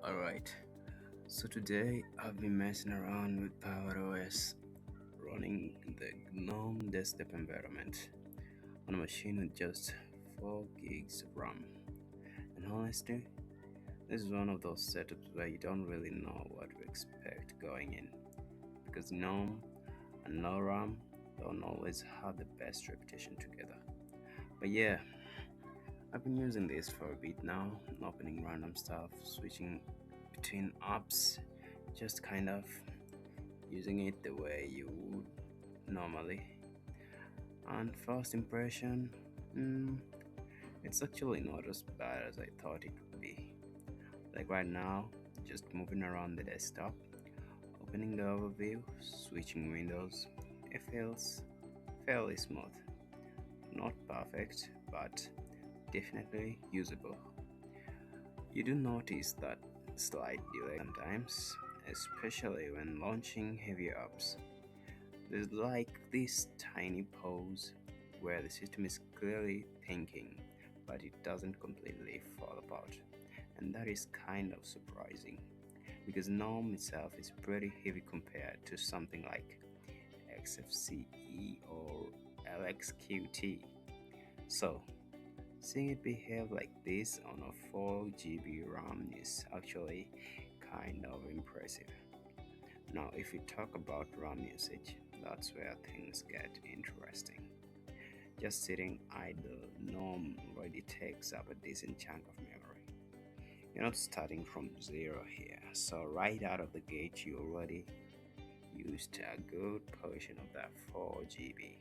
Alright, so today I've been messing around with Parrot OS running the GNOME desktop environment on a machine with just 4 gigs of RAM. And honestly, this is one of those setups where you don't really know what to expect going in because GNOME and low RAM don't always have the best reputation together. But yeah, I've been using this for a bit now, opening random stuff, switching between apps, just kind of using it the way you would normally. And first impression, mm, it's actually not as bad as I thought it would be. Like right now, just moving around the desktop, opening the overview, switching windows, it feels fairly smooth. Not perfect, but definitely usable. You do notice that slight delay sometimes, especially when launching heavier apps. There's like this tiny pause where the system is clearly thinking, but it doesn't completely fall apart. And that is kind of surprising because GNOME itself is pretty heavy compared to something like XFCE or LXQT. So, seeing it behave like this on a 4 GB RAM is actually kind of impressive. Now, if we talk about RAM usage, that's where things get interesting. Just sitting idle, GNOME already takes up a decent chunk of memory. You're not starting from zero here, so right out of the gate, you already used a good portion of that 4 GB,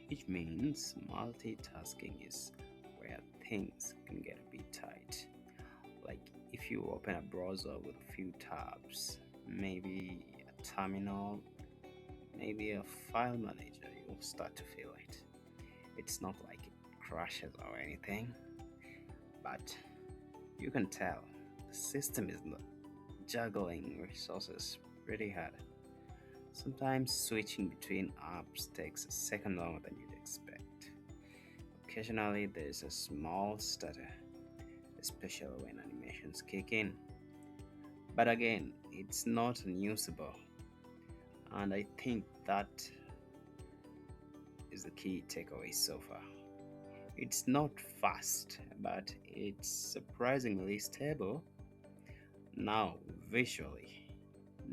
which means multitasking is where things can get a bit tight. Like if you open a browser with a few tabs, maybe a terminal, maybe a file manager, you'll start to feel it. It's not like it crashes or anything, but you can tell the system is juggling resources pretty hard. Sometimes switching between apps takes a second longer than you'd expect. Occasionally, there's a small stutter, especially when animations kick in. But again, it's not unusable, and I think that is the key takeaway so far. It's not fast, but it's surprisingly stable. Now, visually,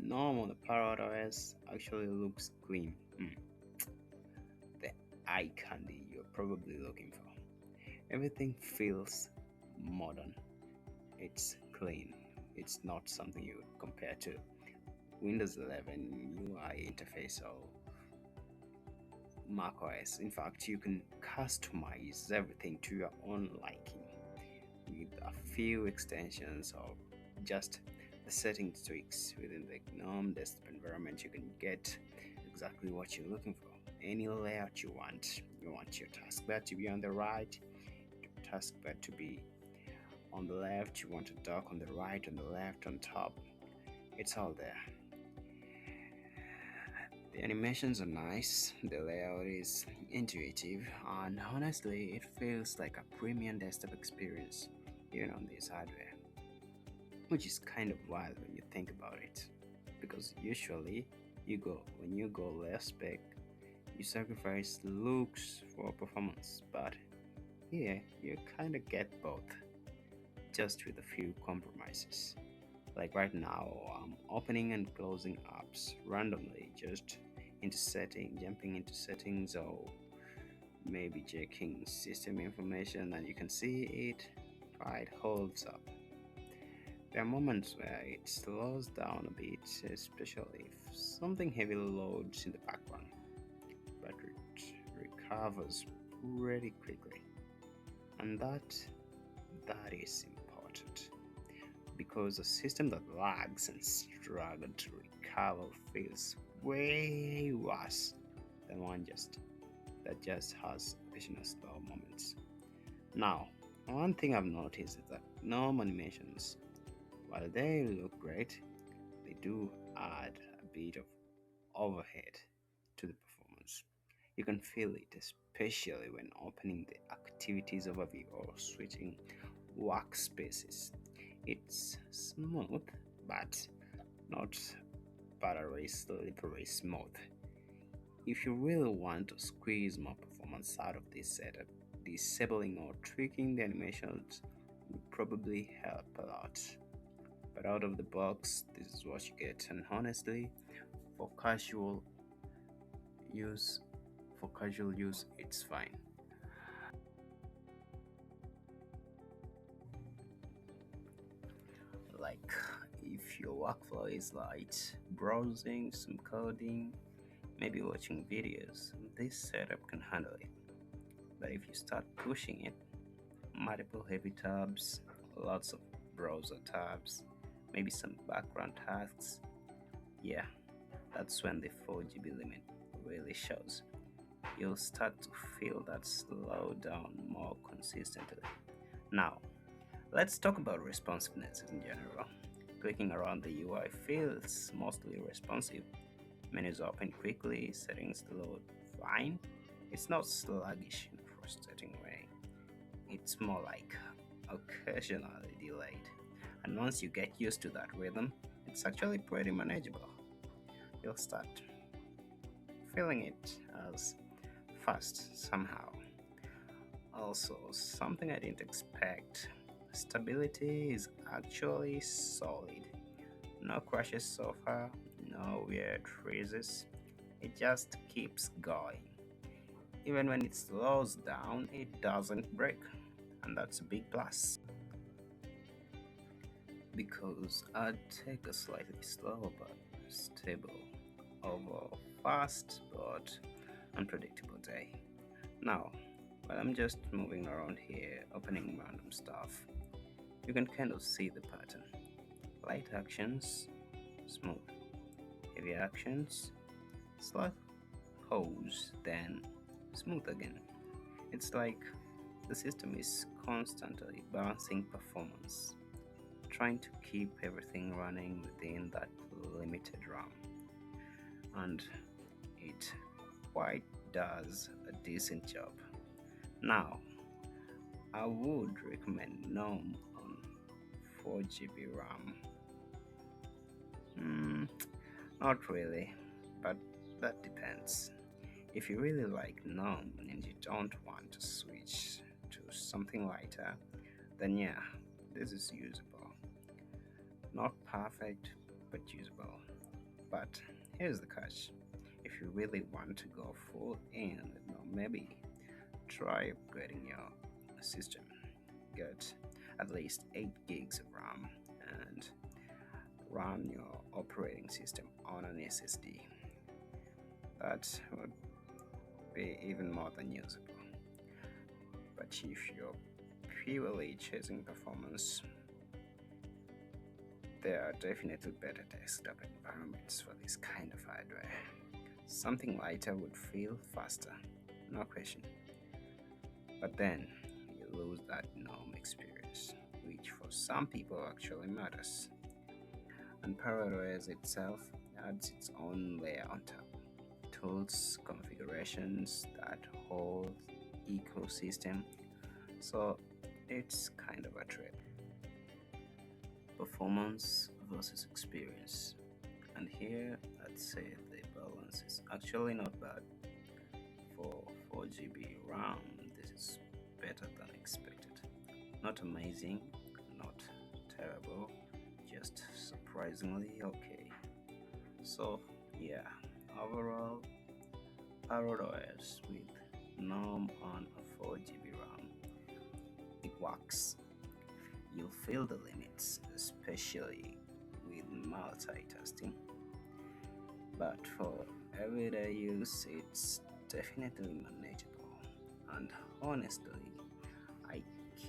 normal the Parrot OS actually looks clean. The eye candy you're probably looking for. Everything feels modern. It's clean. It's not something you would compare to Windows 11 UI interface or macOS. In fact, you can customize everything to your own liking with a few extensions or just the settings tweaks within the GNOME desktop environment. You can get exactly what you're looking for. Any layout you want. You want your taskbar to be on the right, your taskbar to be on the left, you want a dock on the right, on the left, on top. It's all there. The animations are nice, the layout is intuitive, and honestly, it feels like a premium desktop experience even on this hardware, which is kind of wild when you think about it. Because usually, when you go less spec, you sacrifice looks for performance, but here you kind of get both, just with a few compromises. Like right now, I'm opening and closing apps randomly, just jumping into settings, or maybe checking system information, and you can see it quite holds up. There are moments where it slows down a bit, especially if something heavy loads in the background, but it recovers pretty quickly, and that is important because a system that lags and struggles to recover feels way worse than one that just has occasional slow moments. Now, one thing I've noticed is that GNOME animations, while they look great, they do add a bit of overhead to the performance. You can feel it, especially when opening the activities overview or switching workspaces. It's smooth, but not buttery, slippery smooth. If you really want to squeeze more performance out of this setup, disabling or tweaking the animations would probably help a lot. But out of the box, this is what you get, and honestly, for casual use, it's fine. Like if your workflow is light, browsing, some coding, maybe watching videos, this setup can handle it. But if you start pushing it, multiple heavy tabs, lots of browser tabs, maybe some background tasks, yeah, that's when the 4 GB limit really shows. You'll start to feel that slow down more consistently. Now, let's talk about responsiveness in general. Clicking around the UI feels mostly responsive. Menus open quickly, settings load fine. It's not sluggish in a frustrating way. It's more like occasionally delayed. And once you get used to that rhythm, it's actually pretty manageable. You'll start feeling it as fast somehow. Also, something I didn't expect, stability is actually solid. No crashes so far, no weird freezes. It just keeps going. Even when it slows down, it doesn't break. And that's a big plus. Because I'd take a slightly slower but stable over fast but unpredictable day. Now, while I'm just moving around here, opening random stuff, you can kind of see the pattern. Light actions, smooth. Heavy actions, slight pause, then smooth again. It's like the system is constantly balancing performance, trying to keep everything running within that limited RAM. And it quite does a decent job. Now, I would recommend GNOME on 4 GB RAM. Not really, but that depends. If you really like GNOME and you don't want to switch to something lighter, then yeah, this is usable. Not perfect, but usable. But here's the catch. If you really want to go full in, maybe try upgrading your system. Get at least 8 gigs of RAM and run your operating system on an SSD. That would be even more than usable. But if you're purely chasing performance, there are definitely better desktop environments for this kind of hardware. Something lighter would feel faster, no question. But then you lose that GNOME experience, which for some people actually matters. And Parrot OS itself adds its own layer on top. Tools, configurations, that whole ecosystem. So it's kind of a trade. Performance versus experience. And here I'd say the balance is actually not bad. For 4 GB RAM, this is better than expected. Not amazing, not terrible, just surprisingly okay. So, yeah, overall, Parrot OS with GNOME on a 4 GB RAM, it works. You'll feel the limits, especially with multitasking. But for everyday use, it's definitely manageable. And honestly, I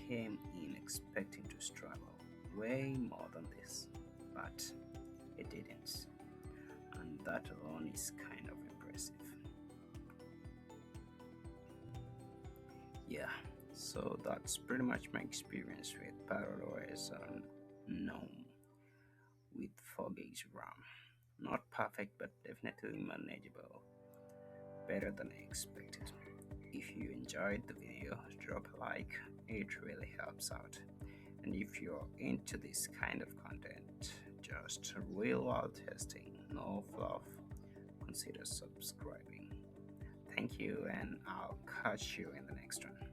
came in expecting to struggle way more than this, but it didn't. And that alone is kind of impressive. Yeah, so that's pretty much my experience with Parrot OS on GNOME with 4 gigs RAM. Not perfect, but definitely manageable. Better than I expected. If you enjoyed the video, drop a like, it really helps out. And if you're into this kind of content, just real world testing, no fluff, consider subscribing. Thank you, and I'll catch you in the next one.